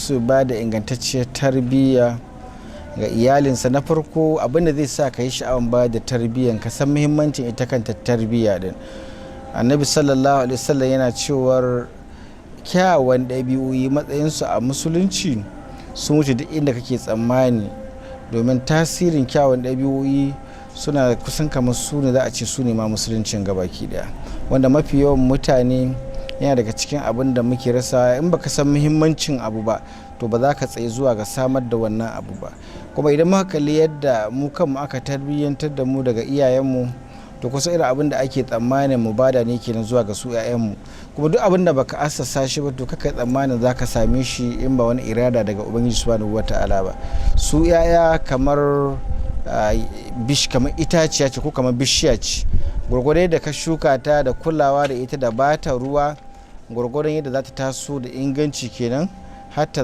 su ba da ingantacciyar tarbiyya ga iyalinsa. Na farko abinda zai sa ka yi sha'awan ba da tarbiyyan ka san muhimmancin ita kanta tarbiyya din. Annabi sallallahu alaihi wasallam yana cewar kyawawan ɗabi'o'i matsayinsu a musulunci sun wuce duk inda kake tsammani, domin tasirin kyawawan ɗabi'o'i suna kusan kamar su ne za a ce su ne ma musuluncin gabaki daya, wanda mafi yawan mutane yana daga cikin abin da muke rasa. In baka san muhimmancin abu ba to ba za ka tsaye zuwa ga samar da wannan abu ba. Kuma idan muka kalli yadda mu kanmu aka tarbiyyantar da mu daga iyayenmu, to kusa irin abin da ake tsammanin mu bada ne kenan zuwa ga su 'ya'yanmu. Kuma duk abin da baka assasa shi ba to kaka tsammanin za ka same shi in ba wani irada daga ubangiji subhanahu wata'ala ba. Su 'ya'ya kamar kamar itaciya ce ko kamar bishiya ce, gwargwadon da ka shuka ta da kulawa da ita da bata ruwa, gwargwadon yadda za ta taso da inganci kenan har ta